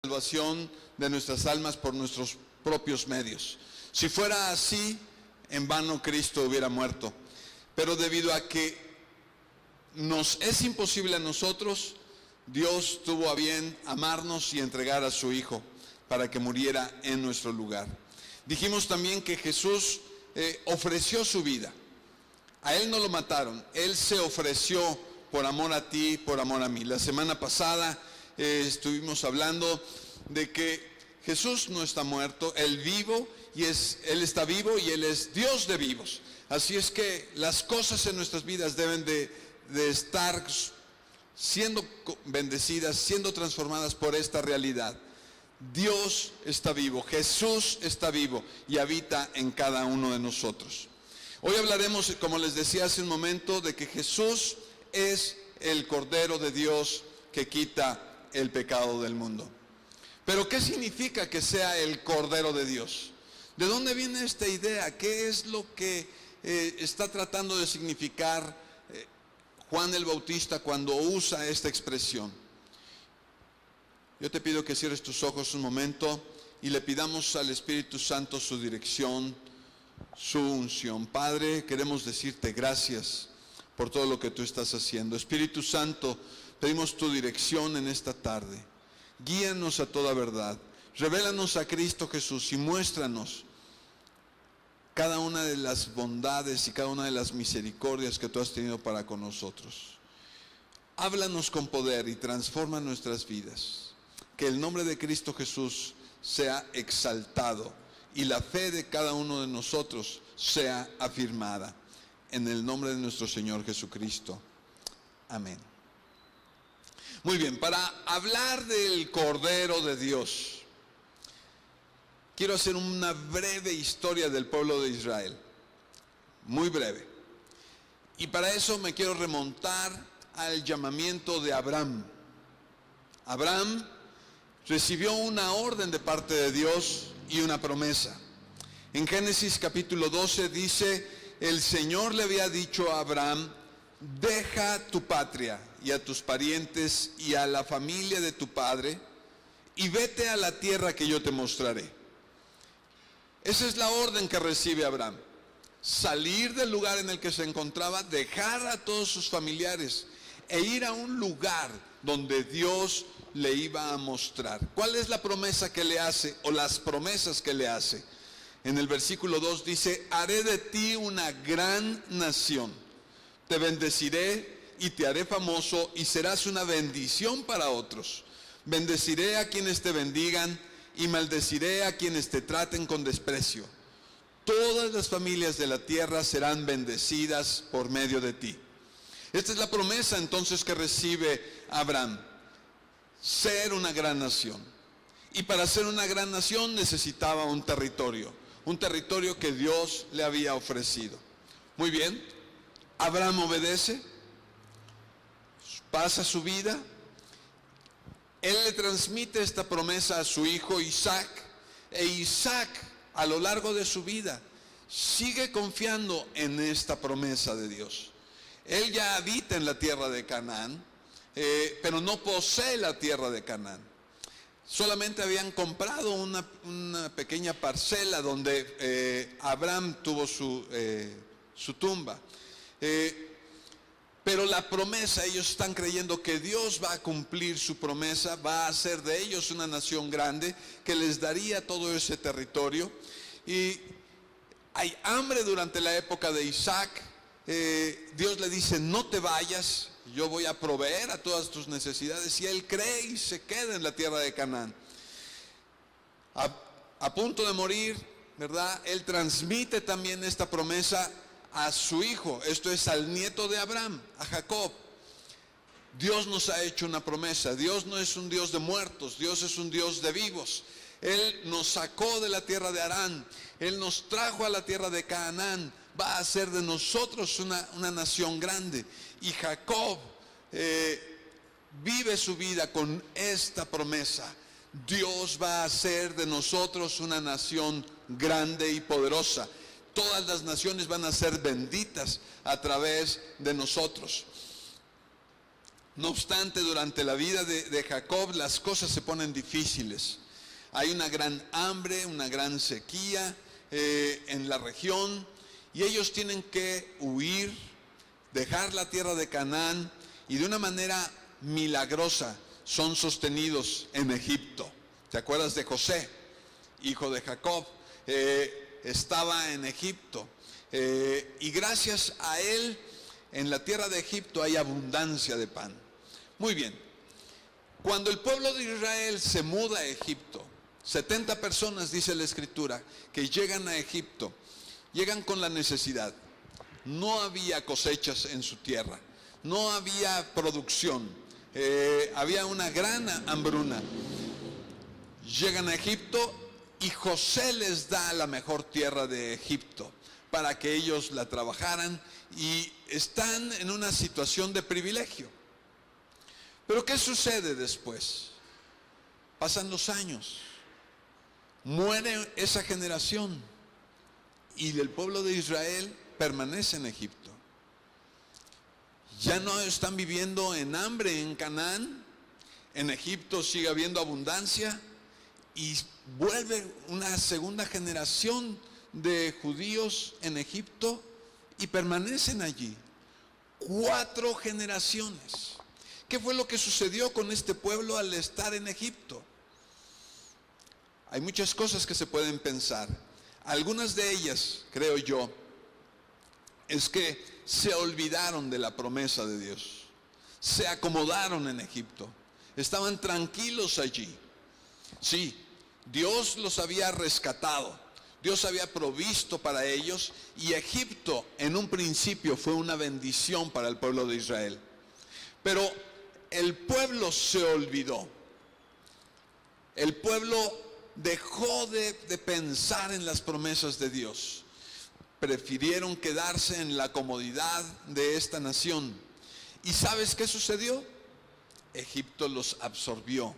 salvación de nuestras almas por nuestros propios medios. Si fuera así, en vano Cristo hubiera muerto. Pero debido a que nos es imposible a nosotros, Dios tuvo a bien amarnos y entregar a su Hijo para que muriera en nuestro lugar. Dijimos también que Jesús ofreció su vida. A Él no lo mataron, Él se ofreció por amor a ti, por amor a mí. La semana pasada estuvimos hablando de que Jesús no está muerto, Él está vivo y Él es Dios de vivos. Así es que las cosas en nuestras vidas deben de estar siendo bendecidas, siendo transformadas por esta realidad. Dios está vivo, Jesús está vivo y habita en cada uno de nosotros. Hoy hablaremos, como les decía hace un momento, de que Jesús es el Cordero de Dios que quita el pecado del mundo. Pero ¿qué significa que sea el Cordero de Dios? ¿De dónde viene esta idea? ¿Qué es lo que está tratando de significar Juan el Bautista cuando usa esta expresión? Yo te pido que cierres tus ojos un momento y le pidamos al Espíritu Santo su dirección, su unción. Padre, queremos decirte gracias por todo lo que tú estás haciendo. Espíritu Santo, pedimos tu dirección en esta tarde. Guíanos a toda verdad. Revélanos a Cristo Jesús y muéstranos cada una de las bondades y cada una de las misericordias que tú has tenido para con nosotros. Háblanos con poder y transforma nuestras vidas. Que el nombre de Cristo Jesús sea exaltado y la fe de cada uno de nosotros sea afirmada. En el nombre de nuestro Señor Jesucristo. Amén. Muy bien, para hablar del Cordero de Dios, quiero hacer una breve historia del pueblo de Israel. Muy breve. Y para eso me quiero remontar al llamamiento de Abraham. Abraham recibió una orden de parte de Dios y una promesa. En Génesis capítulo 12 dice: el Señor le había dicho a Abraham: deja tu patria y a tus parientes y a la familia de tu padre y vete a la tierra que yo te mostraré. Esa es la orden que recibe Abraham: salir del lugar en el que se encontraba, dejar a todos sus familiares e ir a un lugar donde Dios le iba a mostrar. ¿Cuál es la promesa que le hace, o las promesas que le hace? En el versículo 2 dice: haré de ti una gran nación, te bendeciré y te haré famoso y serás una bendición para otros. Bendeciré a quienes te bendigan y maldeciré a quienes te traten con desprecio. Todas las familias de la tierra serán bendecidas por medio de ti. Esta es la promesa entonces que recibe Abraham: ser una gran nación. Y para ser una gran nación necesitaba un territorio que Dios le había ofrecido. Muy bien, Abraham obedece, pasa su vida, él le transmite esta promesa a su hijo Isaac, e Isaac a lo largo de su vida sigue confiando en esta promesa de Dios. Él ya habita en la tierra de Canaán, pero no posee la tierra de Canaán. Solamente habían comprado una pequeña parcela donde Abraham tuvo su tumba. Pero la promesa, ellos están creyendo que Dios va a cumplir su promesa, va a hacer de ellos una nación grande, que les daría todo ese territorio. Y hay hambre durante la época de Isaac. Dios le dice: no te vayas, yo voy a proveer a todas tus necesidades. Y él cree y se queda en la tierra de Canaán. A punto de morir, ¿verdad? Él transmite también esta promesa a su hijo, esto es al nieto de Abraham, a Jacob. Dios nos ha hecho una promesa. Dios no es un Dios de muertos, Dios es un Dios de vivos. Él nos sacó de la tierra de Harán, Él nos trajo a la tierra de Canaán. Va a hacer de nosotros una nación grande. Y Jacob vive su vida con esta promesa: Dios va a hacer de nosotros una nación grande y poderosa. Todas las naciones van a ser benditas a través de nosotros. No obstante, durante la vida de Jacob las cosas se ponen difíciles. Hay una gran hambre, una gran sequía en la región, y ellos tienen que huir, dejar la tierra de Canaán, y de una manera milagrosa son sostenidos en Egipto. ¿Te acuerdas de José, hijo de Jacob? Estaba en Egipto, y gracias a él en la tierra de Egipto hay abundancia de pan. Muy bien, cuando el pueblo de Israel se muda a Egipto, 70 personas, dice la Escritura, que llegan a Egipto, llegan con la necesidad. No había cosechas en su tierra, no había producción, había una gran hambruna. Llegan a Egipto y José les da la mejor tierra de Egipto para que ellos la trabajaran, y están en una situación de privilegio. Pero ¿qué sucede después? Pasan los años, muere esa generación y el pueblo de Israel permanece en Egipto. Ya no están viviendo en hambre en Canaán, en Egipto sigue habiendo abundancia, y vuelve una segunda generación de judíos en Egipto y permanecen allí. 4 generaciones. ¿Qué fue lo que sucedió con este pueblo al estar en Egipto? Hay muchas cosas que se pueden pensar. Algunas de ellas, creo yo, es que se olvidaron de la promesa de Dios. Se acomodaron en Egipto. Estaban tranquilos allí. Sí, Dios los había rescatado. Dios había provisto para ellos, y Egipto en un principio fue una bendición para el pueblo de Israel. Pero el pueblo se olvidó. El pueblo dejó de pensar en las promesas de Dios. Prefirieron quedarse en la comodidad de esta nación. ¿Y sabes qué sucedió? Egipto los absorbió.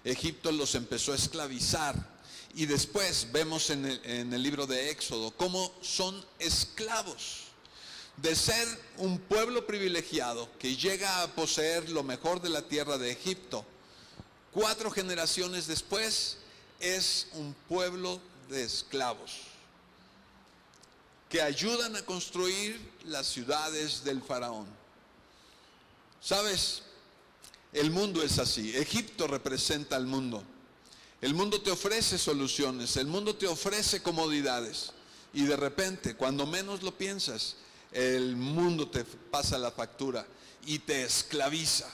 Egipto los empezó a esclavizar. Y después vemos en el libro de Éxodo cómo son esclavos. De ser un pueblo privilegiado que llega a poseer lo mejor de la tierra de Egipto, 4 generaciones después es un pueblo de esclavos que ayudan a construir las ciudades del faraón. ¿Sabes? El mundo es así. Egipto representa al mundo. El mundo te ofrece soluciones, el mundo te ofrece comodidades, y de repente, cuando menos lo piensas, el mundo te pasa la factura y te esclaviza.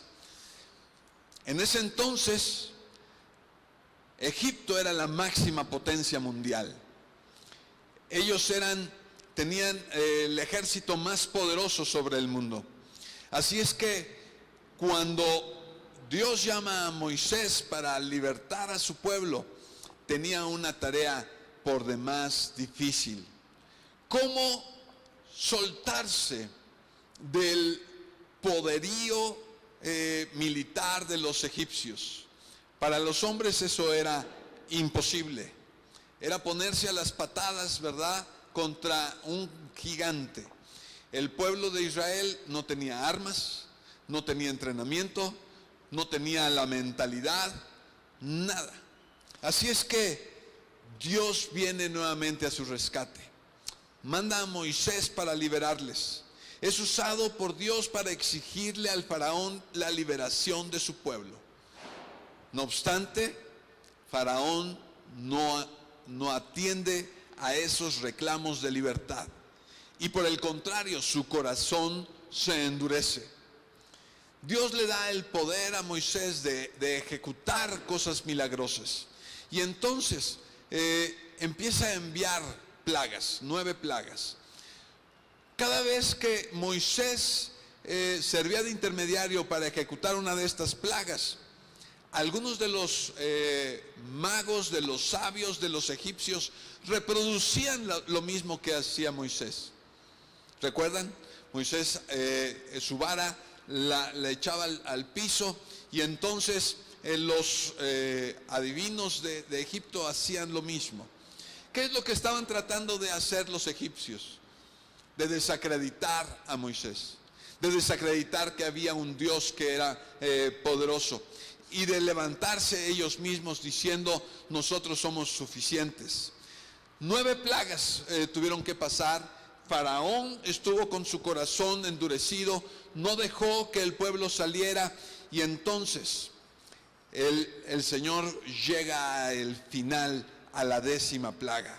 En ese entonces, Egipto era la máxima potencia mundial. Ellos tenían el ejército más poderoso sobre el mundo. Así es que cuando Dios llama a Moisés para libertar a su pueblo, tenía una tarea por demás difícil. ¿Cómo soltarse del poderío militar de los egipcios? Para los hombres eso era imposible. Era ponerse a las patadas, ¿verdad?, contra un gigante. El pueblo de Israel no tenía armas, no tenía entrenamiento, no tenía la mentalidad, nada. Así es que Dios viene nuevamente a su rescate. Manda a Moisés para liberarles. Es usado por Dios para exigirle al faraón la liberación de su pueblo. No obstante, Faraón no atiende a esos reclamos de libertad. Y por el contrario, su corazón se endurece. Dios le da el poder a Moisés de ejecutar cosas milagrosas. Y entonces empieza a enviar plagas, 9 plagas. Cada vez que Moisés servía de intermediario para ejecutar una de estas plagas, algunos de los magos, de los sabios de los egipcios reproducían lo mismo que hacía Moisés. ¿Recuerdan? Moisés su vara la echaba al piso, y entonces los adivinos de Egipto hacían lo mismo. ¿Qué es lo que estaban tratando de hacer los egipcios? De desacreditar a Moisés, de desacreditar que había un Dios que era poderoso, y de levantarse ellos mismos diciendo: nosotros somos suficientes. 9 plagas tuvieron que pasar. Faraón estuvo con su corazón endurecido, no dejó que el pueblo saliera, y entonces el Señor llega al final, a la 10ª plaga.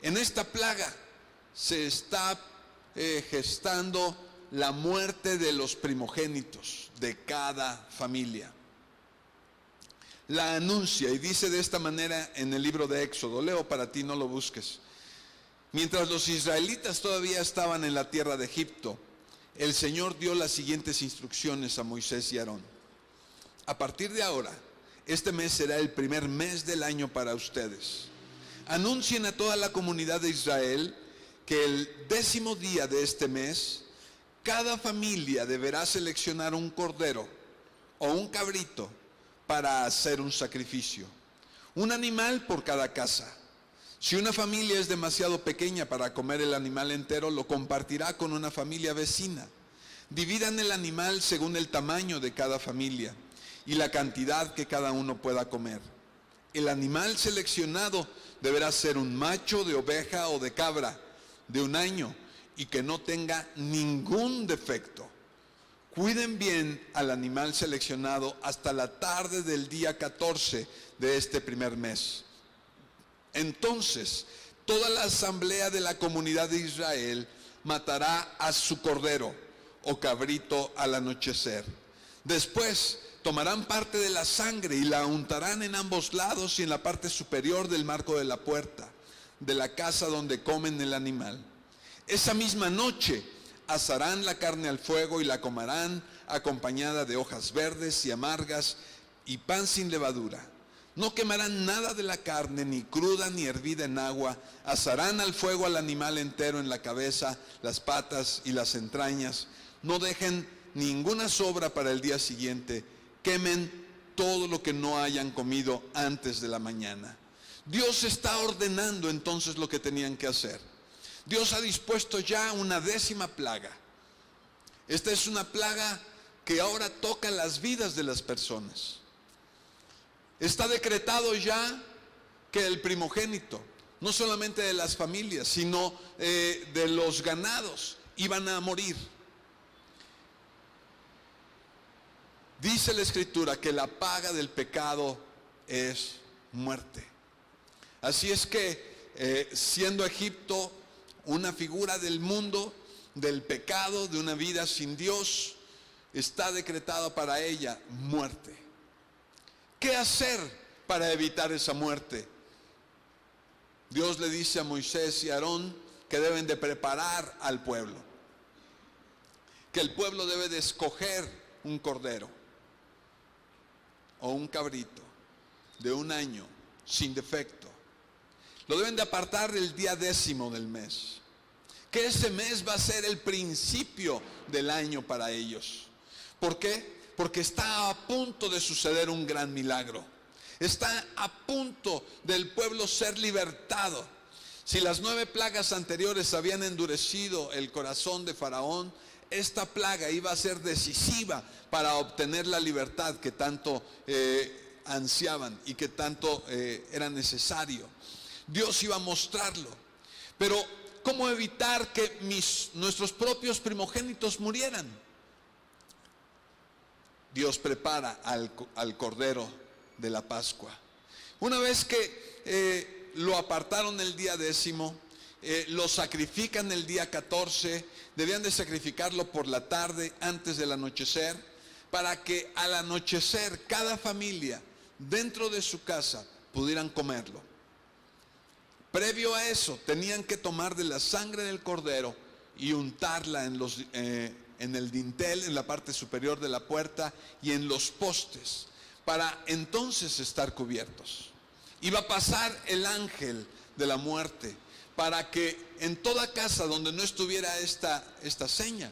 En esta plaga se está gestando la muerte de los primogénitos de cada familia. La anuncia y dice de esta manera en el libro de Éxodo. Leo para ti, no lo busques. Mientras los israelitas todavía estaban en la tierra de Egipto, el Señor dio las siguientes instrucciones a Moisés y Aarón: a partir de ahora, este mes será el primer mes del año para ustedes. Anuncien a toda la comunidad de Israel que el 10º día de este mes, cada familia deberá seleccionar un cordero o un cabrito para hacer un sacrificio, un animal por cada casa. Si una familia es demasiado pequeña para comer el animal entero, lo compartirá con una familia vecina. Dividan el animal según el tamaño de cada familia y la cantidad que cada uno pueda comer. El animal seleccionado deberá ser un macho de oveja o de cabra de 1 año y que no tenga ningún defecto. Cuiden bien al animal seleccionado hasta la tarde del día 14 de este primer mes. Entonces, toda la asamblea de la comunidad de Israel matará a su cordero o cabrito al anochecer. Después tomarán parte de la sangre y la untarán en ambos lados y en la parte superior del marco de la puerta de la casa donde comen el animal. Esa misma noche asarán la carne al fuego y la comerán acompañada de hojas verdes y amargas y pan sin levadura. No quemarán nada de la carne, ni cruda ni hervida en agua. Asarán al fuego al animal entero, en la cabeza, las patas y las entrañas. No dejen ninguna sobra para el día siguiente. Quemen todo lo que no hayan comido antes de la mañana. Dios está ordenando entonces lo que tenían que hacer. Dios ha dispuesto ya una 10ª plaga. Esta es una plaga que ahora toca las vidas de las personas. Está decretado ya que el primogénito, no solamente de las familias, sino de los ganados, iban a morir. Dice la Escritura que la paga del pecado es muerte. Así es que siendo Egipto una figura del mundo, del pecado, de una vida sin Dios, está decretada para ella muerte. ¿Qué hacer para evitar esa muerte? Dios le dice a Moisés y a Aarón que deben de preparar al pueblo, que el pueblo debe de escoger un cordero o un cabrito de 1 año sin defecto. Lo deben de apartar el día 10º del mes, que ese mes va a ser el principio del año para ellos. ¿Por qué? Porque está a punto de suceder un gran milagro. Está a punto del pueblo ser libertado. Si las 9 plagas anteriores habían endurecido el corazón de Faraón, esta plaga iba a ser decisiva para obtener la libertad que tanto ansiaban y que tanto era necesario. Dios iba a mostrarlo. Pero ¿cómo evitar que nuestros propios primogénitos murieran? Dios prepara al Cordero de la Pascua. Una vez que lo apartaron el día 10º, lo sacrifican el día 14, debían de sacrificarlo por la tarde antes del anochecer, para que al anochecer cada familia dentro de su casa pudieran comerlo. Previo a eso tenían que tomar de la sangre del cordero y untarla en el dintel, en la parte superior de la puerta y en los postes, para entonces estar cubiertos. Iba a pasar el ángel de la muerte para que en toda casa donde no estuviera esta seña,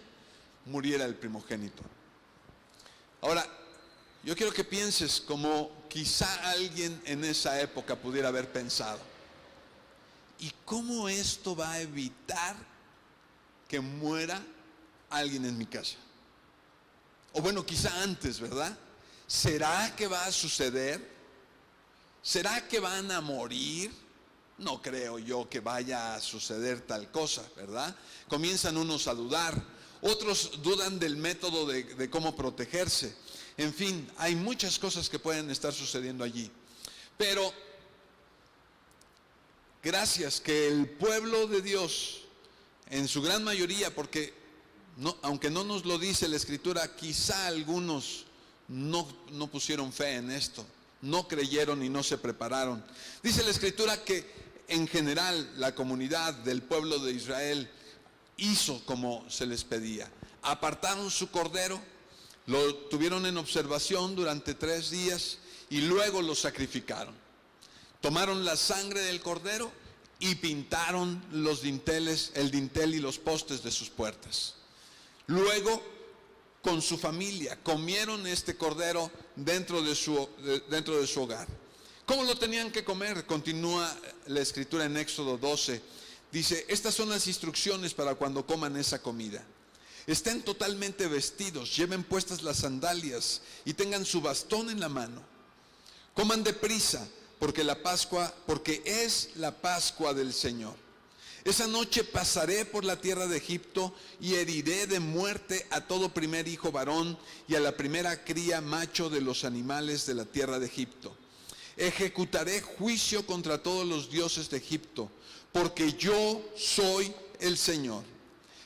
muriera el primogénito. Ahora, yo quiero que pienses como quizá alguien en esa época pudiera haber pensado: ¿y cómo esto va a evitar que muera alguien en mi casa. O bueno, quizá antes, ¿verdad? ¿Será que va a suceder? ¿Será que van a morir? No creo yo que vaya a suceder tal cosa, ¿verdad? Comienzan unos a dudar, otros dudan del método de cómo protegerse. En fin, hay muchas cosas que pueden estar sucediendo allí. Pero gracias que el pueblo de Dios, en su gran mayoría, porque aunque no nos lo dice la Escritura, quizá algunos no pusieron fe en esto, no creyeron y no se prepararon. Dice la Escritura que en general la comunidad del pueblo de Israel hizo como se les pedía. Apartaron su cordero, lo tuvieron en observación durante 3 días y luego lo sacrificaron. Tomaron la sangre del cordero y pintaron los dinteles, el dintel y los postes de sus puertas. Luego, con su familia, comieron este cordero dentro de su hogar. ¿Cómo lo tenían que comer? Continúa la Escritura en Éxodo 12. Dice, estas son las instrucciones para cuando coman esa comida. Estén totalmente vestidos, lleven puestas las sandalias y tengan su bastón en la mano. Coman deprisa, porque es la Pascua del Señor. Esa noche pasaré por la tierra de Egipto y heriré de muerte a todo primer hijo varón y a la primera cría macho de los animales de la tierra de Egipto. Ejecutaré juicio contra todos los dioses de Egipto, porque yo soy el Señor.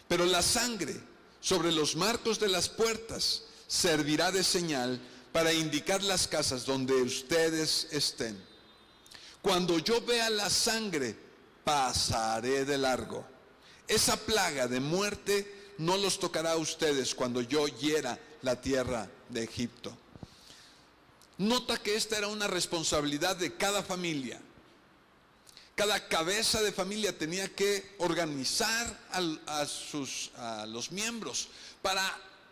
Pero la sangre sobre los marcos de las puertas servirá de señal para indicar las casas donde ustedes estén. Cuando yo vea la sangre, pasaré de largo. Esa plaga de muerte no los tocará a ustedes cuando yo hiera la tierra de Egipto. Nota que esta era una responsabilidad de cada familia. Cada cabeza de familia tenía que organizar a los miembros para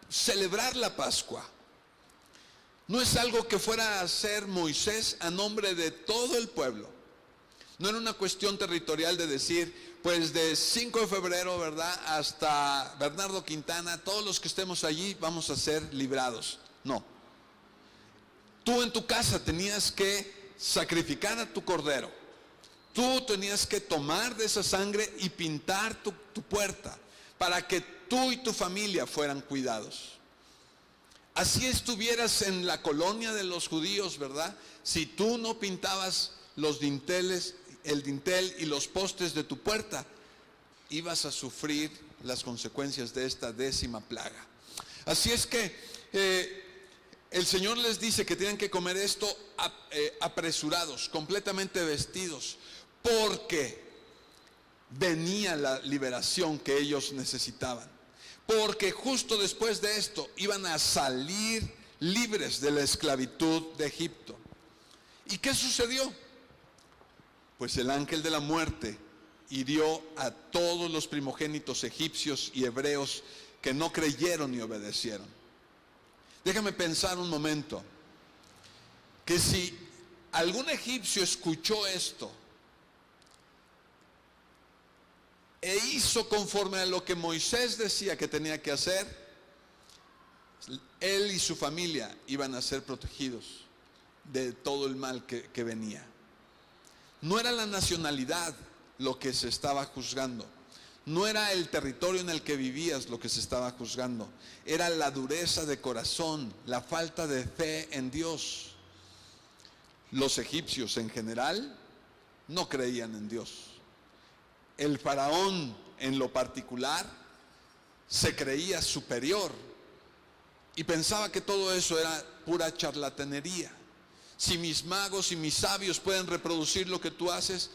celebrar la Pascua. No es algo que fuera a hacer Moisés a nombre de todo el pueblo. No era una cuestión territorial de decir, pues de 5 de febrero, ¿verdad?, hasta Bernardo Quintana, todos los que estemos allí vamos a ser librados. No. Tú en tu casa tenías que sacrificar a tu cordero. Tú tenías que tomar de esa sangre y pintar tu puerta para que tú y tu familia fueran cuidados. Así estuvieras en la colonia de los judíos, ¿verdad? Si tú no pintabas los dinteles, el dintel y los postes de tu puerta, ibas a sufrir las consecuencias de esta 10ª plaga. Así es que el Señor les dice que tienen que comer esto apresurados, completamente vestidos, porque venía la liberación que ellos necesitaban. Porque justo después de esto iban a salir libres de la esclavitud de Egipto. ¿Y qué sucedió? Pues el ángel de la muerte hirió a todos los primogénitos egipcios y hebreos que no creyeron ni obedecieron. Déjame pensar un momento, que si algún egipcio escuchó esto e hizo conforme a lo que Moisés decía que tenía que hacer, él y su familia iban a ser protegidos de todo el mal que venía. No era la nacionalidad lo que se estaba juzgando, no era el territorio en el que vivías lo que se estaba juzgando, era la dureza de corazón, la falta de fe en Dios. Los egipcios en general no creían en Dios. El faraón en lo particular se creía superior y pensaba que todo eso era pura charlatanería. Si mis magos y mis sabios pueden reproducir lo que tú haces,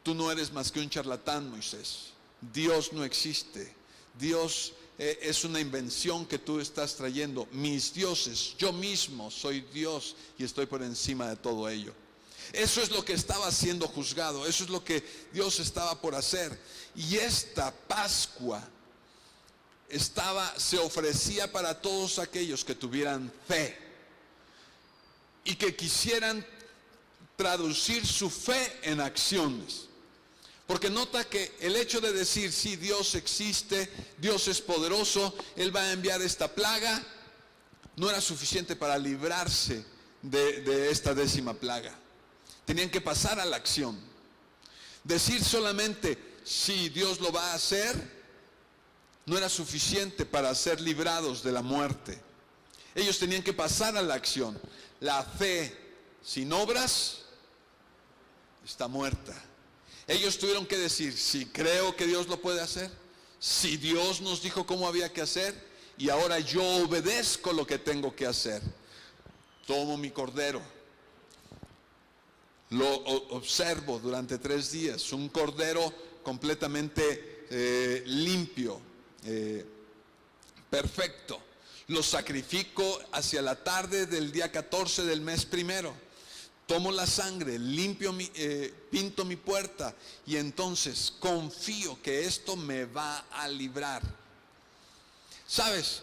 tú no eres más que un charlatán, Moisés. Dios no existe. Dios es una invención que tú estás trayendo. Mis dioses, yo mismo soy Dios y estoy por encima de todo ello. Eso es lo que estaba siendo juzgado, eso es lo que Dios estaba por hacer. Y esta Pascua se ofrecía para todos aquellos que tuvieran fe y que quisieran traducir su fe en acciones. Porque nota que el hecho de decir, sí, Dios existe, Dios es poderoso, Él va a enviar esta plaga, no era suficiente para librarse de esta 10ª plaga. Tenían que pasar a la acción. Decir solamente, sí, Dios lo va a hacer, no era suficiente para ser librados de la muerte. Ellos tenían que pasar a la acción. La fe sin obras está muerta. Ellos tuvieron que decir, sí, creo que Dios lo puede hacer, si Dios nos dijo cómo había que hacer, y ahora yo obedezco lo que tengo que hacer. Tomo mi cordero, lo observo durante 3 días, un cordero completamente limpio, perfecto. Lo sacrifico hacia la tarde del día 14 del mes primero. Tomo la sangre, limpio pinto mi puerta y entonces confío que esto me va a librar. ¿Sabes?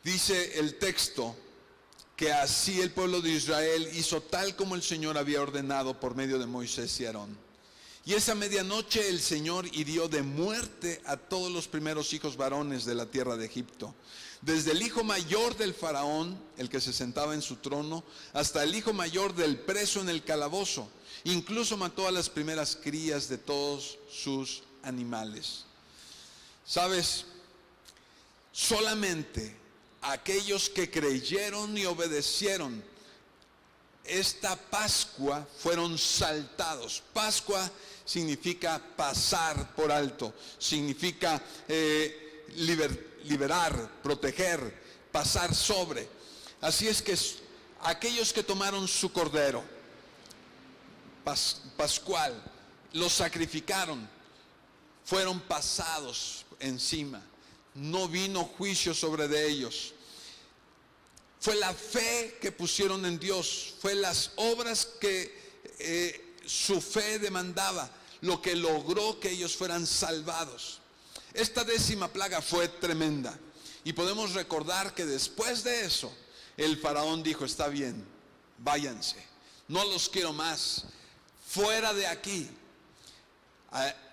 Dice el texto que así el pueblo de Israel hizo tal como el Señor había ordenado por medio de Moisés y Aarón. Y esa medianoche el Señor hirió de muerte a todos los primeros hijos varones de la tierra de Egipto, desde el hijo mayor del faraón, el que se sentaba en su trono, hasta el hijo mayor del preso en el calabozo. Incluso mató a las primeras crías de todos sus animales. ¿Sabes? Solamente aquellos que creyeron y obedecieron esta Pascua fueron saltados. Pascua significa pasar por alto, significa liberar, proteger, pasar sobre. Así es que aquellos que tomaron su cordero pascual, lo sacrificaron, fueron pasados encima. No vino juicio sobre de ellos. Fue la fe que pusieron en Dios, fue las obras que su fe demandaba, lo que logró que ellos fueran salvados. Esta 10ª plaga fue tremenda. Y podemos recordar que después de eso, el faraón dijo, está bien, váyanse, no los quiero más, fuera de aquí.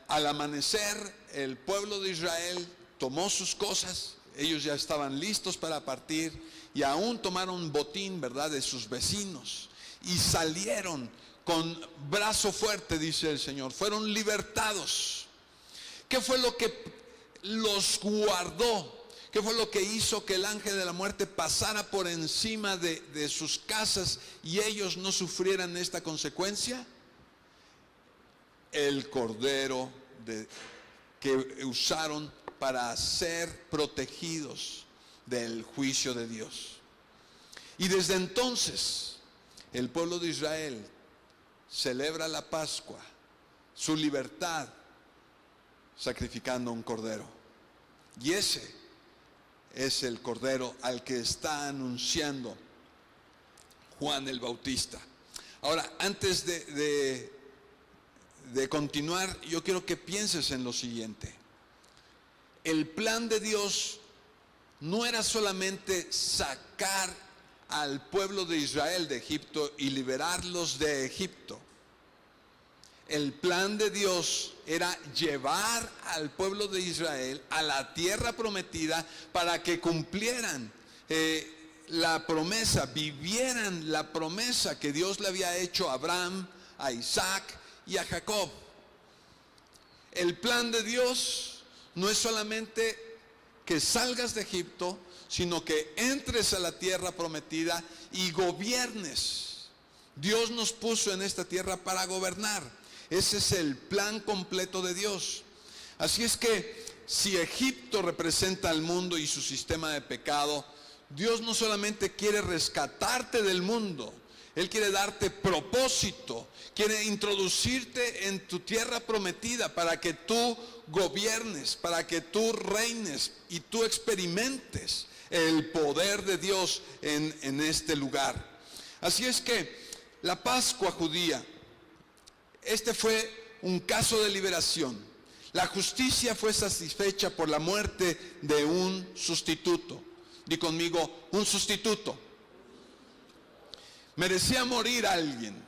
Al amanecer, el pueblo de Israel tomó sus cosas, ellos ya estaban listos para partir, y aún tomaron botín, ¿verdad?, de sus vecinos, y salieron con brazo fuerte, dice el Señor, fueron libertados. ¿Qué fue lo que los guardó? ¿Qué fue lo que hizo que el ángel de la muerte pasara por encima de sus casas y ellos no sufrieran esta consecuencia? El cordero que usaron para ser protegidos del juicio de Dios. Y desde entonces el pueblo de Israel celebra la Pascua, su libertad, sacrificando un cordero. Y ese es el cordero al que está anunciando Juan el Bautista. Ahora, antes de continuar, yo quiero que pienses en lo siguiente. El plan de Dios no era solamente sacar al pueblo de Israel de Egipto y liberarlos de Egipto. El plan de Dios era llevar al pueblo de Israel a la tierra prometida para que cumplieran la promesa, vivieran la promesa que Dios le había hecho a Abraham, a Isaac y a Jacob. El plan de Dios no es solamente que salgas de Egipto, sino que entres a la tierra prometida y gobiernes. Dios nos puso en esta tierra para gobernar. Ese es el plan completo de Dios. Así es que si Egipto representa al mundo y su sistema de pecado, Dios no solamente quiere rescatarte del mundo, Él quiere darte propósito, quiere introducirte en tu tierra prometida para que tú gobiernes, para que tú reines y tú experimentes el poder de Dios en este lugar. Así es que la Pascua judía, este fue un caso de liberación. La justicia fue satisfecha por la muerte de un sustituto. Di conmigo, un sustituto. Merecía morir alguien.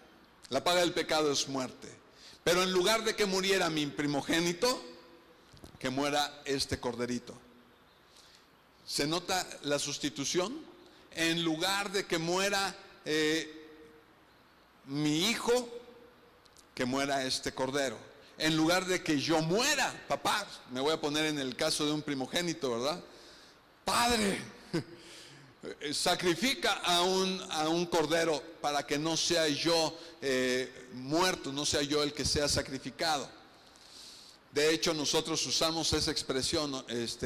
La paga del pecado es muerte. Pero en lugar de que muriera mi primogénito, que muera este corderito. ¿Se nota la sustitución? En lugar de que muera mi hijo, que muera este cordero. En lugar de que yo muera, papá, me voy a poner en el caso de un primogénito, ¿verdad? Padre, sacrifica a un cordero para que no sea yo muerto, no sea yo el que sea sacrificado. De hecho, nosotros usamos esa expresión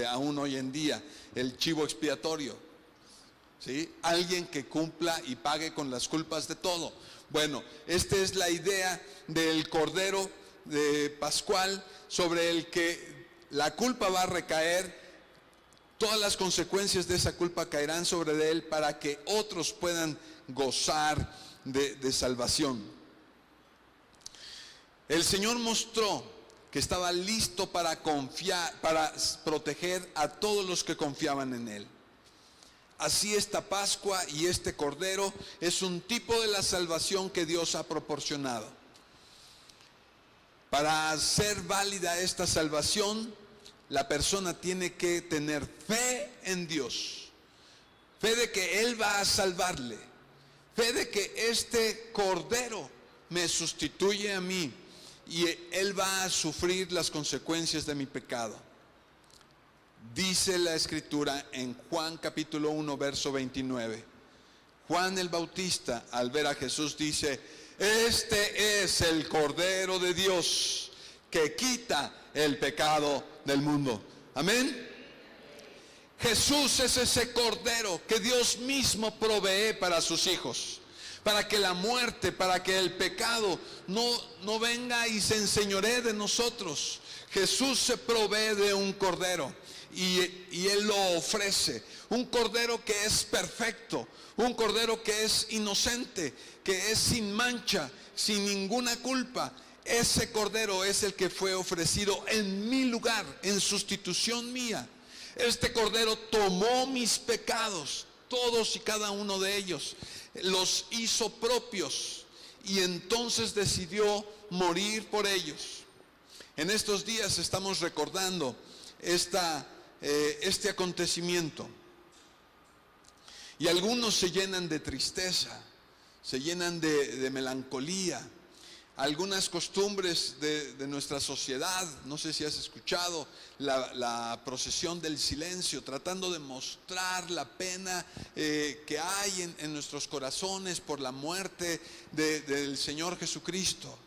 aún hoy en día, el chivo expiatorio, ¿sí? Alguien que cumpla y pague con las culpas de todo. Bueno, esta es la idea del cordero de pascual, sobre el que la culpa va a recaer. Todas las consecuencias de esa culpa caerán sobre él para que otros puedan gozar de salvación. El Señor mostró que estaba listo para confiar, para proteger a todos los que confiaban en Él. Así esta Pascua y este Cordero es un tipo de la salvación que Dios ha proporcionado. Para ser válida esta salvación, la persona tiene que tener fe en Dios, fe de que Él va a salvarle, fe de que este Cordero me sustituye a mí y Él va a sufrir las consecuencias de mi pecado. Dice la Escritura en Juan capítulo 1 verso 29. Juan el Bautista, al ver a Jesús, dice: este es el Cordero de Dios que quita el pecado del mundo. Amén. Jesús es ese Cordero que Dios mismo provee para sus hijos, para que la muerte, para que el pecado no venga y se enseñoree de nosotros. Jesús se provee de un Cordero y Él lo ofrece. Un Cordero que es perfecto, un Cordero que es inocente, que es sin mancha, sin ninguna culpa. Ese Cordero es el que fue ofrecido en mi lugar, en sustitución mía. Este Cordero tomó mis pecados, todos y cada uno de ellos, los hizo propios y entonces decidió morir por ellos. En estos días estamos recordando este acontecimiento y algunos se llenan de tristeza, se llenan de melancolía. Algunas costumbres de nuestra sociedad, no sé si has escuchado la procesión del silencio, tratando de mostrar la pena que hay en nuestros corazones por la muerte del Señor Jesucristo.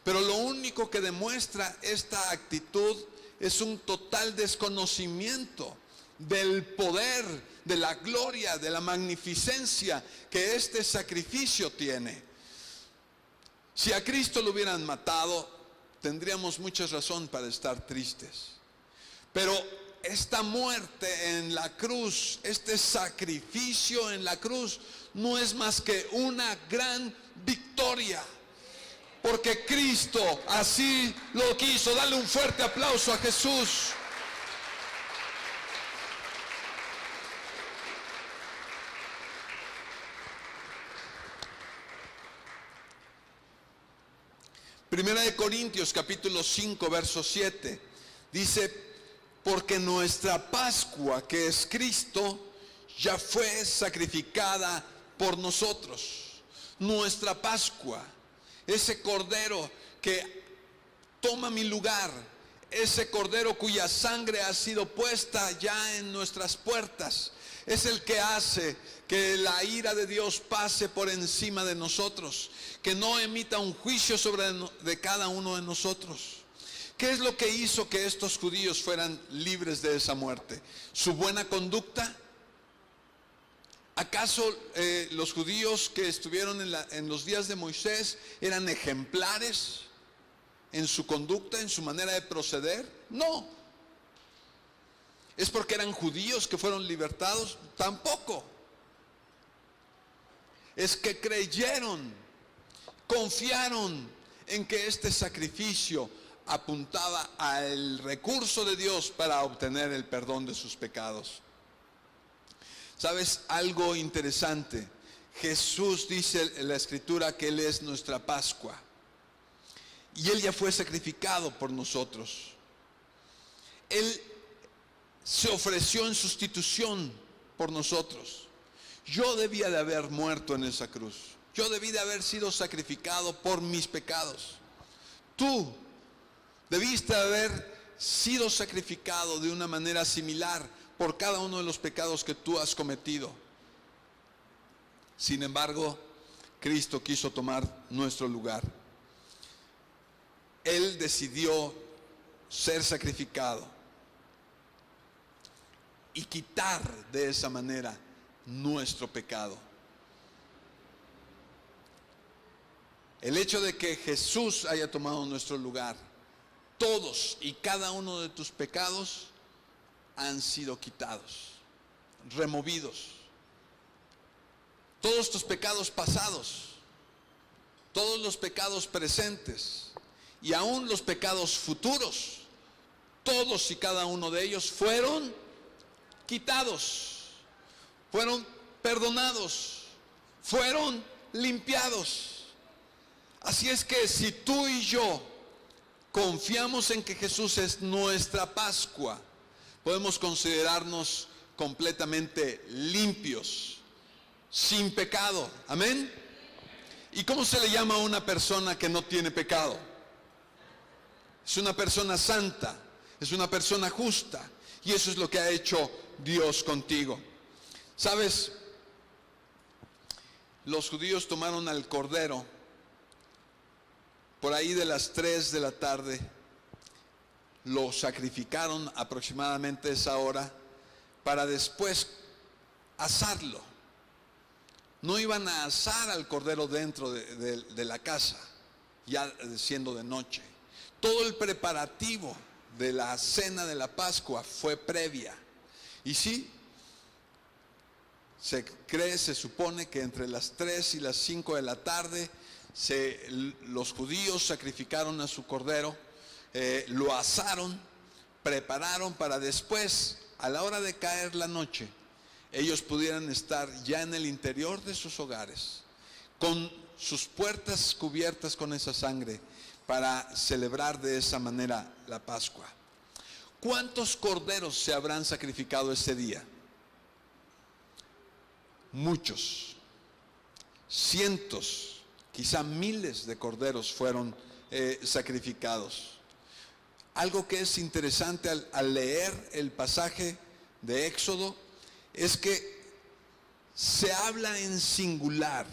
Pero lo único que demuestra esta actitud es un total desconocimiento del poder, de la gloria, de la magnificencia que este sacrificio tiene. Si a Cristo lo hubieran matado, tendríamos mucha razón para estar tristes. Pero esta muerte en la cruz, este sacrificio en la cruz, no es más que una gran victoria. Porque Cristo así lo quiso. Dale un fuerte aplauso a Jesús. Primera de Corintios capítulo 5 verso 7 dice: porque nuestra Pascua, que es Cristo, ya fue sacrificada por nosotros. Nuestra Pascua, ese Cordero que toma mi lugar, ese Cordero cuya sangre ha sido puesta ya en nuestras puertas, es el que hace que la ira de Dios pase por encima de nosotros, que no emita un juicio de cada uno de nosotros. ¿Qué es lo que hizo que estos judíos fueran libres de esa muerte? ¿Su buena conducta? ¿Acaso los judíos que estuvieron en los días de Moisés eran ejemplares en su conducta, en su manera de proceder? No. ¿Es porque eran judíos que fueron libertados? Tampoco. Es que creyeron, confiaron en que este sacrificio apuntaba al recurso de Dios para obtener el perdón de sus pecados. ¿Sabes algo interesante? Jesús dice en la Escritura que Él es nuestra Pascua. y Él ya fue sacrificado por nosotros. Él se ofreció en sustitución por nosotros. Yo debía de haber muerto en esa cruz. Yo debí de haber sido sacrificado por mis pecados. Tú debiste haber sido sacrificado de una manera similar por cada uno de los pecados que tú has cometido. Sin embargo, Cristo quiso tomar nuestro lugar. Él decidió ser sacrificado y quitar de esa manera nuestro pecado. El hecho de que Jesús haya tomado nuestro lugar, todos y cada uno de tus pecados han sido quitados, removidos. Todos tus pecados pasados, todos los pecados presentes y aún los pecados futuros, todos y cada uno de ellos fueron quitados, fueron perdonados, fueron limpiados. Así es que si tú y yo confiamos en que Jesús es nuestra Pascua, podemos considerarnos completamente limpios, sin pecado. Amén. ¿Y cómo se le llama a una persona que no tiene pecado? Es una persona santa, es una persona justa, y eso es lo que ha hecho Dios contigo. ¿Sabes? Los judíos tomaron al cordero por ahí de las 3 de la tarde, lo sacrificaron aproximadamente esa hora para después asarlo. No iban a asar al cordero dentro de la casa, ya siendo de noche. Todo el preparativo de la cena de la Pascua fue previa. Y sí, se supone que entre las 3 y las 5 de la tarde los judíos sacrificaron a su cordero, lo asaron, prepararon para después, a la hora de caer la noche, ellos pudieran estar ya en el interior de sus hogares, con sus puertas cubiertas con esa sangre, para celebrar de esa manera la Pascua. ¿Cuántos corderos se habrán sacrificado ese día? Muchos, cientos, quizá miles de corderos fueron sacrificados. Algo que es interesante al leer el pasaje de Éxodo es que se habla en singular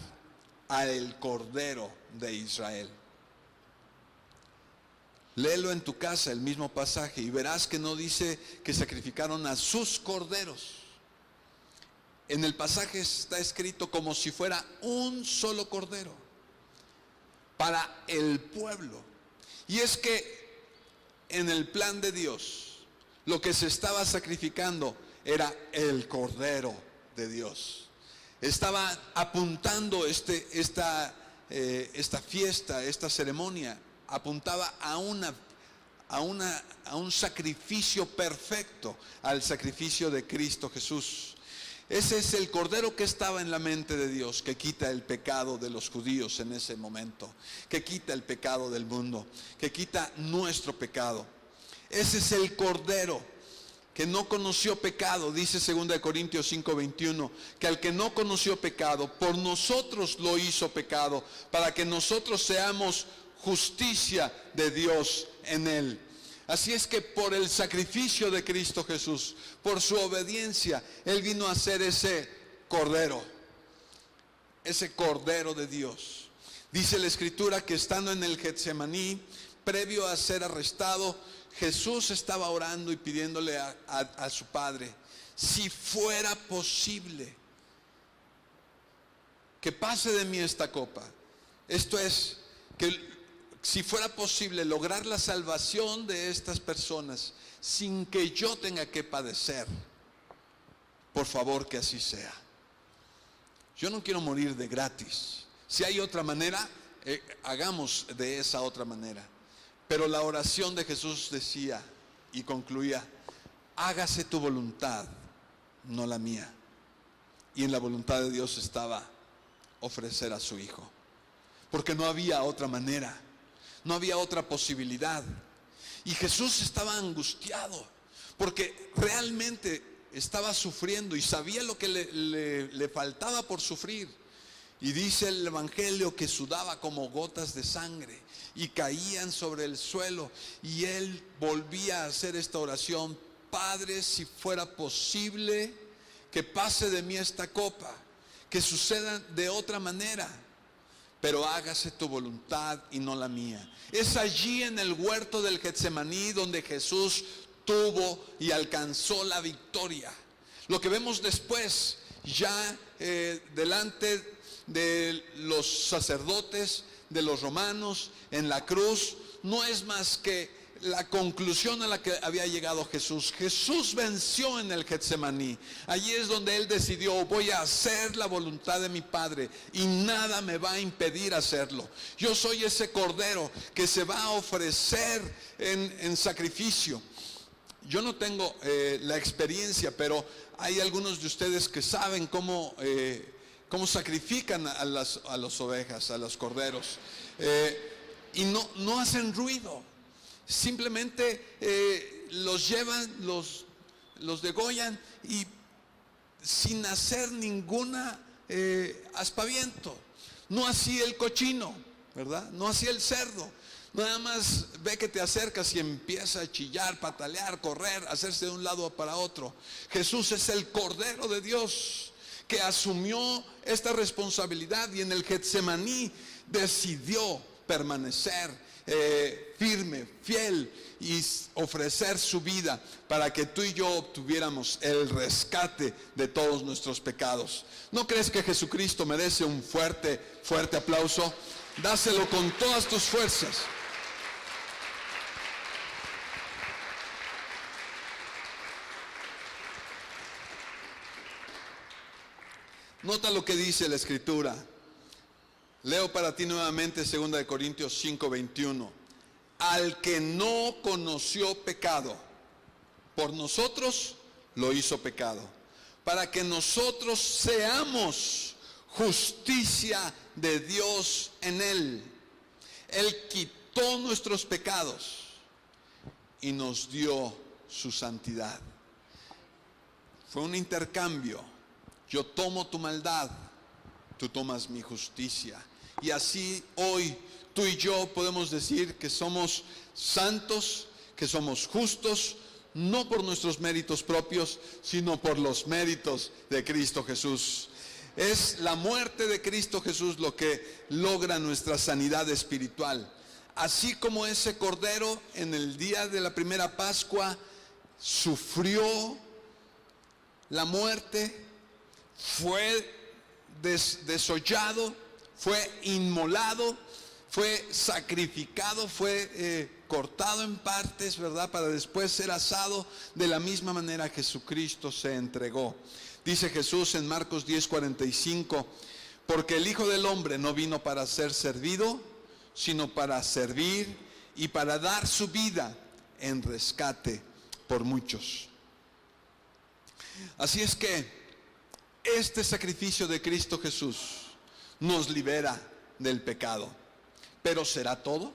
al Cordero de Israel. Léelo en tu casa, el mismo pasaje, y verás que no dice que sacrificaron a sus corderos. En el pasaje está escrito como si fuera un solo cordero para el pueblo. Y es que en el plan de Dios, lo que se estaba sacrificando era el Cordero de Dios. Estaba apuntando esta fiesta, esta ceremonia, apuntaba a un sacrificio perfecto, al sacrificio de Cristo Jesús. Ese es el Cordero que estaba en la mente de Dios, que quita el pecado de los judíos en ese momento, que quita el pecado del mundo, que quita nuestro pecado. Ese es el Cordero que no conoció pecado, dice 2 Corintios 5:21, que al que no conoció pecado, por nosotros lo hizo pecado, para que nosotros seamos justicia de Dios en él. Así es que por el sacrificio de Cristo Jesús, por su obediencia, Él vino a ser ese Cordero de Dios. Dice la Escritura que estando en el Getsemaní, previo a ser arrestado, Jesús estaba orando y pidiéndole a su Padre, si fuera posible, que pase de mí esta copa. Esto es, que si fuera posible lograr la salvación de estas personas sin que yo tenga que padecer, por favor que así sea. Yo no quiero morir de gratis. Si hay otra manera, hagamos de esa otra manera. Pero la oración de Jesús decía y concluía, hágase tu voluntad, no la mía. Y en la voluntad de Dios estaba ofrecer a su Hijo, porque no había otra manera. No había otra posibilidad. Y Jesús estaba angustiado porque realmente estaba sufriendo y sabía lo que le faltaba por sufrir. Y dice el Evangelio que sudaba como gotas de sangre y caían sobre el suelo. Y él volvía a hacer esta oración: Padre, si fuera posible, que pase de mí esta copa, que suceda de otra manera, pero hágase tu voluntad y no la mía. Es allí en el huerto del Getsemaní donde Jesús tuvo y alcanzó la victoria. Lo que vemos después, ya delante de los sacerdotes, de los romanos, en la cruz, no es más que la conclusión a la que había llegado Jesús. Jesús venció en el Getsemaní. Allí es donde él decidió: voy a hacer la voluntad de mi Padre y nada me va a impedir hacerlo. Yo soy ese cordero que se va a ofrecer en sacrificio. Yo no tengo la experiencia, pero hay algunos de ustedes que saben cómo sacrifican a las ovejas, a los corderos, y no hacen ruido. Simplemente los llevan, los degollan y sin hacer ninguna aspaviento. No así el cochino, ¿verdad? No así el cerdo. Nada más ve que te acercas y empieza a chillar, patalear, correr, hacerse de un lado para otro. Jesús es el Cordero de Dios que asumió esta responsabilidad y en el Getsemaní decidió permanecer firme, fiel y ofrecer su vida para que tú y yo obtuviéramos el rescate de todos nuestros pecados. ¿No crees que Jesucristo merece un fuerte aplauso? Dáselo con todas tus fuerzas. Nota lo que dice la Escritura. Leo para ti nuevamente 2 Corintios 5:21. Al que no conoció pecado, por nosotros lo hizo pecado, para que nosotros seamos justicia de Dios en él. Él quitó nuestros pecados y nos dio su santidad. Fue un intercambio. Yo tomo tu maldad, tú tomas mi justicia. Y así hoy tú y yo podemos decir que somos santos, que somos justos, no por nuestros méritos propios, sino por los méritos de Cristo Jesús. Es la muerte de Cristo Jesús lo que logra nuestra sanidad espiritual. Así como ese cordero en el día de la primera Pascua sufrió la muerte, fue desollado, fue inmolado, fue sacrificado, fue cortado en partes, ¿verdad? Para después ser asado. De la misma manera Jesucristo se entregó. Dice Jesús en Marcos 10:45, porque el Hijo del Hombre no vino para ser servido, sino para servir y para dar su vida en rescate por muchos. Así es que este sacrificio de Cristo Jesús nos libera del pecado. ¿Pero será todo?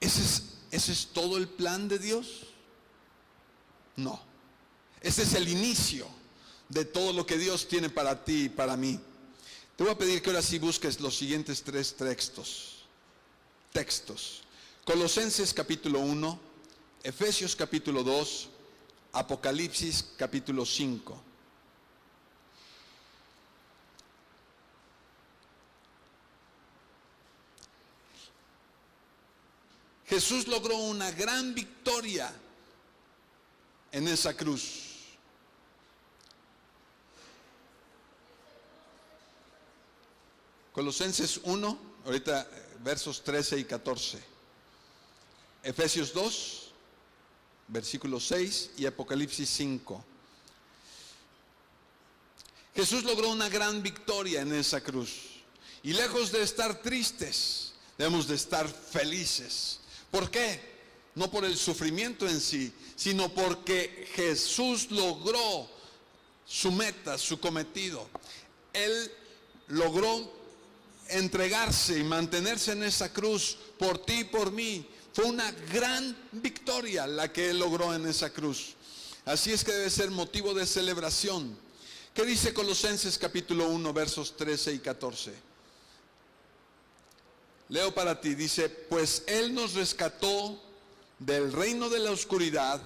¿Ese es todo el plan de Dios? No. Ese es el inicio de todo lo que Dios tiene para ti y para mí. Te voy a pedir que ahora sí busques los siguientes 3 textos. Colosenses capítulo 1, Efesios capítulo 2, Apocalipsis capítulo 5. Jesús logró una gran victoria en esa cruz. Colosenses 1, ahorita versos 13 y 14. Efesios 2, versículo 6 y Apocalipsis 5. Jesús logró una gran victoria en esa cruz. Y lejos de estar tristes, debemos de estar felices. ¿Por qué? No por el sufrimiento en sí, sino porque Jesús logró su meta, su cometido. Él logró entregarse y mantenerse en esa cruz por ti y por mí. Fue una gran victoria la que Él logró en esa cruz. Así es que debe ser motivo de celebración. ¿Qué dice Colosenses capítulo 1, versos 13 y 14? Leo para ti, dice: pues Él nos rescató del reino de la oscuridad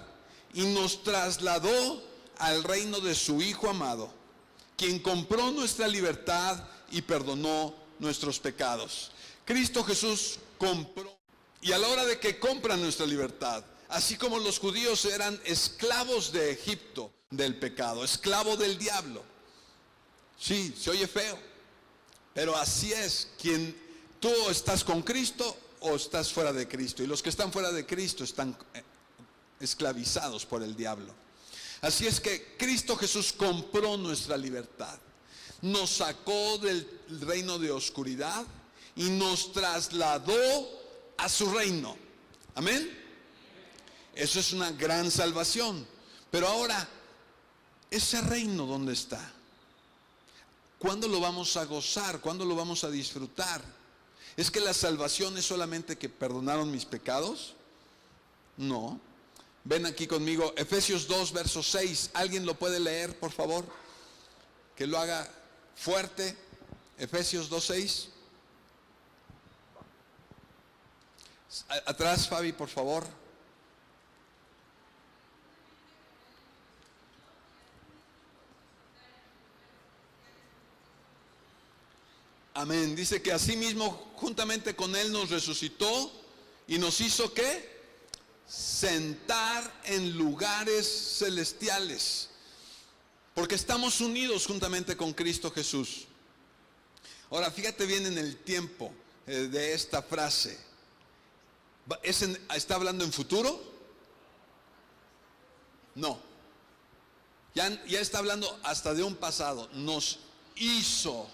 y nos trasladó al reino de su Hijo amado, quien compró nuestra libertad y perdonó nuestros pecados. Cristo Jesús compró, y a la hora de que compra nuestra libertad, así como los judíos eran esclavos de Egipto, del pecado, esclavo del diablo. Sí, se oye feo, pero así es. Tú estás con Cristo o estás fuera de Cristo, y los que están fuera de Cristo están esclavizados por el diablo. Así es que Cristo Jesús compró nuestra libertad, nos sacó del reino de oscuridad y nos trasladó a su reino. Amén. Eso es una gran salvación. Pero ahora, ese reino, ¿dónde está? ¿Cuándo lo vamos a gozar? ¿Cuándo lo vamos a disfrutar? ¿Es que la salvación es solamente que perdonaron mis pecados? No. Ven aquí conmigo, Efesios 2, verso 6. ¿Alguien lo puede leer, por favor? Que lo haga fuerte. Efesios 2, 6. Atrás, Fabi, por favor. Amén. Dice que asimismo juntamente con Él nos resucitó y nos hizo ¿qué? Sentar en lugares celestiales. Porque estamos unidos juntamente con Cristo Jesús. Ahora fíjate bien en el tiempo de esta frase. ¿Está hablando en futuro? No. Ya está hablando hasta de un pasado. Nos hizo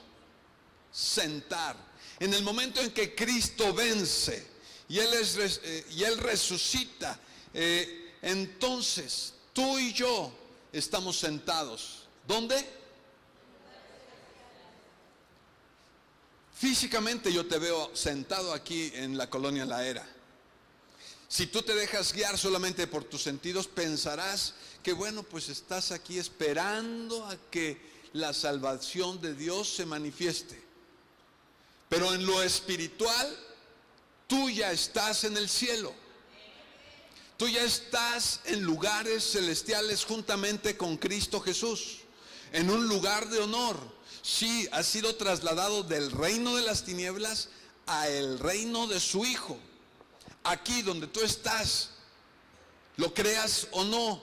sentar. En el momento en que Cristo vence y Él resucita, entonces tú y yo estamos sentados. ¿Dónde? Físicamente yo te veo sentado aquí en la colonia La Era. Si tú te dejas guiar solamente por tus sentidos, pensarás que bueno, pues estás aquí esperando a que la salvación de Dios se manifieste. Pero en lo espiritual, tú ya estás en el cielo. Tú ya estás en lugares celestiales juntamente con Cristo Jesús, en un lugar de honor. Sí, has sido trasladado del reino de las tinieblas a el reino de su Hijo. Aquí donde tú estás, lo creas o no,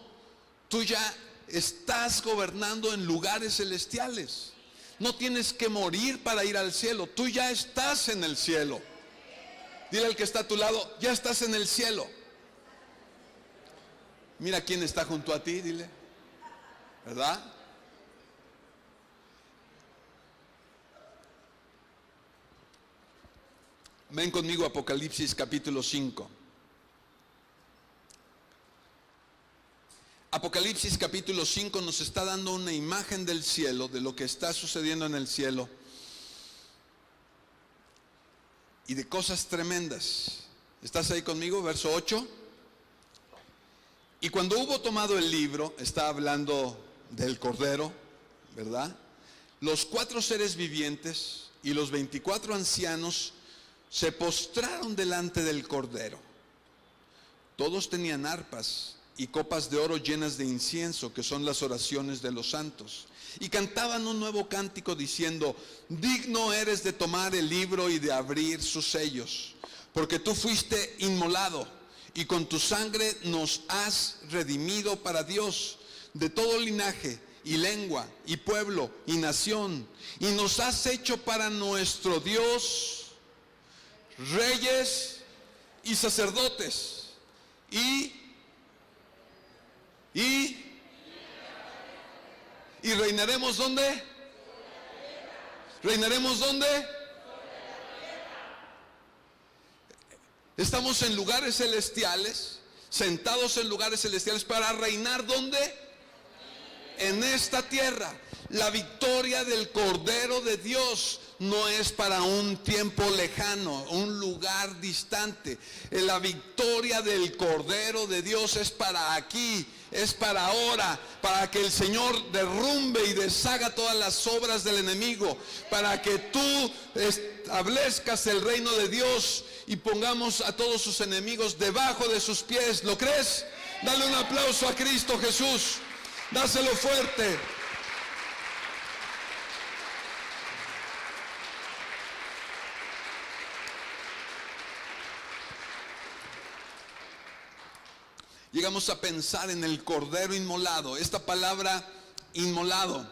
tú ya estás gobernando en lugares celestiales. No tienes que morir para ir al cielo, tú ya estás en el cielo. Dile al que está a tu lado, ya estás en el cielo. Mira quién está junto a ti, dile, ¿verdad? Ven conmigo a Apocalipsis capítulo 5. Apocalipsis capítulo 5 nos está dando una imagen del cielo, de lo que está sucediendo en el cielo y de cosas tremendas. ¿Estás ahí conmigo? Verso 8. Y cuando hubo tomado el libro, está hablando del Cordero, ¿verdad? Los 4 seres vivientes y los 24 ancianos se postraron delante del Cordero. Todos tenían arpas y copas de oro llenas de incienso, que son las oraciones de los santos, y cantaban un nuevo cántico diciendo: digno eres de tomar el libro y de abrir sus sellos, porque tú fuiste inmolado y con tu sangre nos has redimido para Dios de todo linaje y lengua y pueblo y nación, y nos has hecho para nuestro Dios reyes y sacerdotes, y reinaremos ¿dónde? ¿Reinaremos dónde? Estamos en lugares celestiales, sentados en lugares celestiales para reinar ¿dónde? En esta tierra. La victoria del Cordero de Dios no es para un tiempo lejano, un lugar distante. La victoria del Cordero de Dios es para aquí, es para ahora, para que el Señor derrumbe y deshaga todas las obras del enemigo, para que tú establezcas el reino de Dios y pongamos a todos sus enemigos debajo de sus pies. ¿Lo crees? Dale un aplauso a Cristo Jesús. Dáselo fuerte. Llegamos a pensar en el Cordero inmolado. Esta palabra inmolado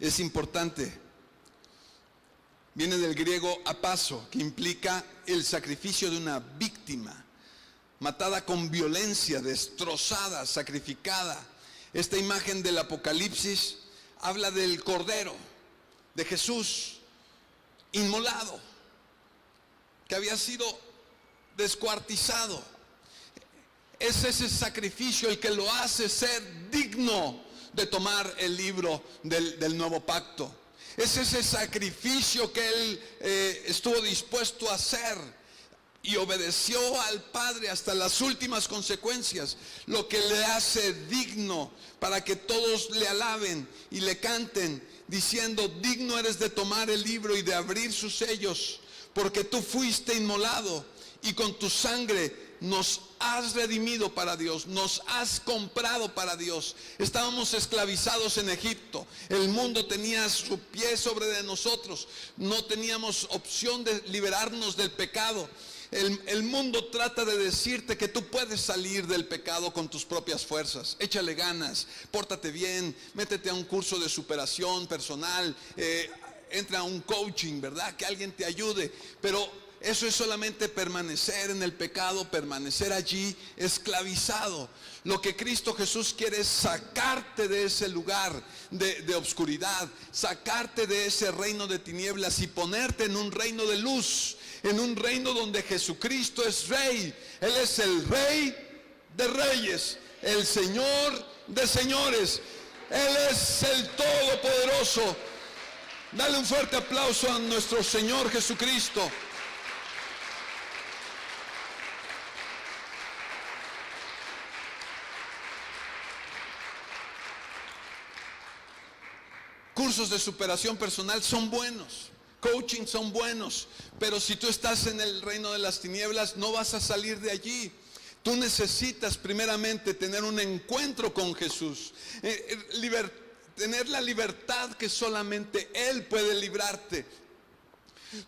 es importante. Viene del griego apazo, que implica el sacrificio de una víctima, matada con violencia, destrozada, sacrificada. Esta imagen del Apocalipsis habla del Cordero, de Jesús inmolado, que había sido descuartizado. Es ese sacrificio el que lo hace ser digno de tomar el libro del nuevo pacto. Es ese sacrificio que Él estuvo dispuesto a hacer y obedeció al Padre hasta las últimas consecuencias, lo que le hace digno para que todos le alaben y le canten, diciendo: digno eres de tomar el libro y de abrir sus sellos, porque tú fuiste inmolado y con tu sangre nos has redimido para Dios, nos has comprado para Dios. Estábamos esclavizados en Egipto, el mundo tenía su pie sobre de nosotros, no teníamos opción de liberarnos del pecado. El mundo trata de decirte que tú puedes salir del pecado con tus propias fuerzas. Échale ganas, pórtate bien, métete a un curso de superación personal, entra a un coaching, ¿verdad? Que alguien te ayude. Pero eso es solamente permanecer en el pecado, permanecer allí esclavizado. Lo que Cristo Jesús quiere es sacarte de ese lugar de obscuridad, sacarte de ese reino de tinieblas y ponerte en un reino de luz, en un reino donde Jesucristo es Rey. Él es el Rey de reyes, el Señor de señores. Él es el Todopoderoso. Dale un fuerte aplauso a nuestro Señor Jesucristo. Cursos de superación personal son buenos, coaching son buenos, pero si tú estás en el reino de las tinieblas no vas a salir de allí. Tú necesitas primeramente tener un encuentro con Jesús, tener la libertad que solamente Él puede librarte.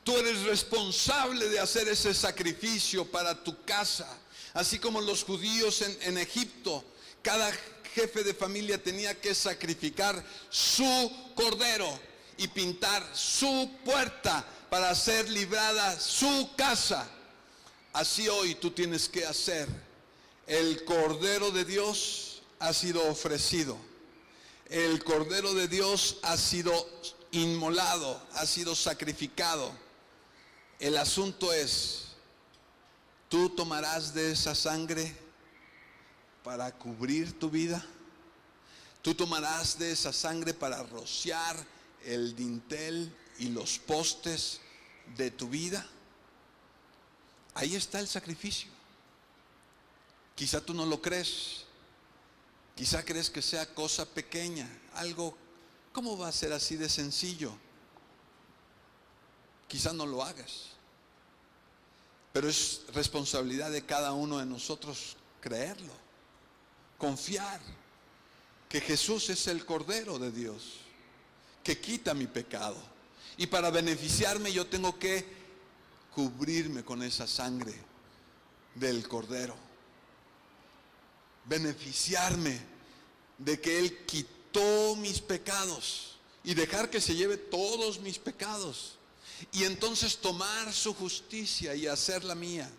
Tú eres responsable de hacer ese sacrificio para tu casa, así como los judíos en Egipto. Cada jefe de familia tenía que sacrificar su cordero y pintar su puerta para ser librada su casa. Así hoy tú tienes que hacer. El Cordero de Dios ha sido ofrecido. El Cordero de Dios ha sido inmolado, ha sido sacrificado. El asunto es: ¿tú tomarás de esa sangre para cubrir tu vida? ¿Tú tomarás de esa sangre para rociar el dintel y los postes de tu vida? Ahí está el sacrificio. Quizá tú no lo crees. Quizá crees que sea cosa pequeña, algo. ¿Cómo va a ser así de sencillo? Quizá no lo hagas. Pero es responsabilidad de cada uno de nosotros creerlo, confiar que Jesús es el Cordero de Dios, que quita mi pecado. Y para beneficiarme yo tengo que cubrirme con esa sangre del Cordero. Beneficiarme de que Él quitó mis pecados y dejar que se lleve todos mis pecados. Y entonces tomar su justicia y hacerla mía.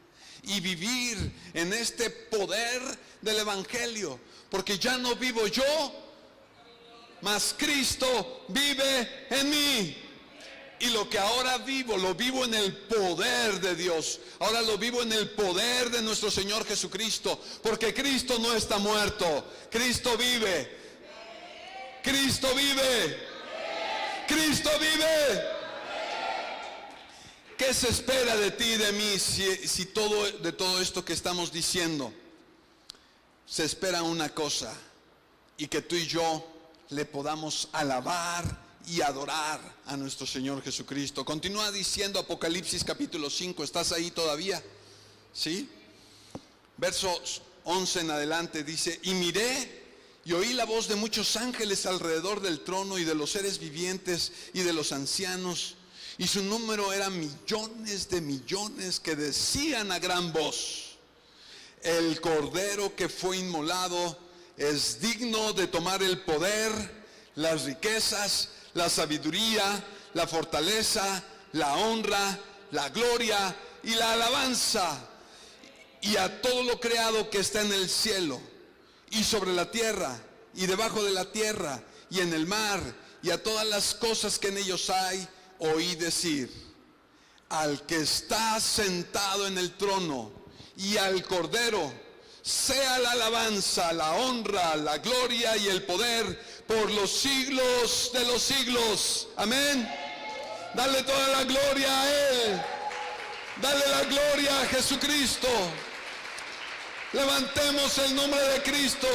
Y vivir en este poder del Evangelio. Porque ya no vivo yo, mas Cristo vive en mí. Y lo que ahora vivo, lo vivo en el poder de Dios. Ahora lo vivo en el poder de nuestro Señor Jesucristo. Porque Cristo no está muerto. Cristo vive. Cristo vive. Cristo vive. ¿qué se espera de ti y de mí si de todo esto que estamos diciendo? Se espera una cosa, y que tú y yo le podamos alabar y adorar a nuestro Señor Jesucristo. Continúa diciendo Apocalipsis capítulo 5, ¿estás ahí todavía? ¿Sí? Versos 11 en adelante dice: y miré y oí la voz de muchos ángeles alrededor del trono y de los seres vivientes y de los ancianos, y su número era millones de millones, que decían a gran voz: el Cordero que fue inmolado es digno de tomar el poder, las riquezas, la sabiduría, la fortaleza, la honra, la gloria y la alabanza. Y a todo lo creado que está en el cielo y sobre la tierra y debajo de la tierra y en el mar, y a todas las cosas que en ellos hay, oí decir: al que está sentado en el trono y al Cordero sea la alabanza, la honra, la gloria y el poder por los siglos de los siglos. Amén. Dale toda la gloria a Él. Dale la gloria a Jesucristo. Levantemos el nombre de Cristo.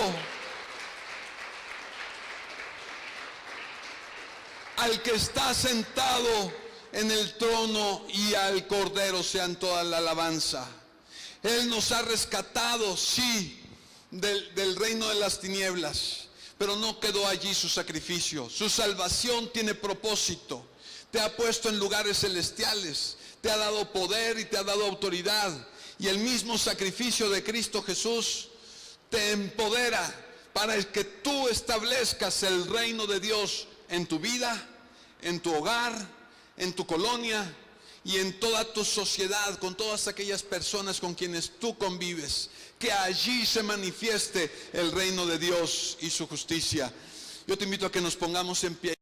Al que está sentado en el trono y al Cordero sean toda la alabanza. Él nos ha rescatado, sí, del reino de las tinieblas, pero no quedó allí su sacrificio. Su salvación tiene propósito. Te ha puesto en lugares celestiales, te ha dado poder y te ha dado autoridad. Y el mismo sacrificio de Cristo Jesús te empodera para que tú establezcas el reino de Dios en tu vida, en tu hogar, en tu colonia y en toda tu sociedad, con todas aquellas personas con quienes tú convives. Que allí se manifieste el reino de Dios y su justicia. Yo te invito a que nos pongamos en pie.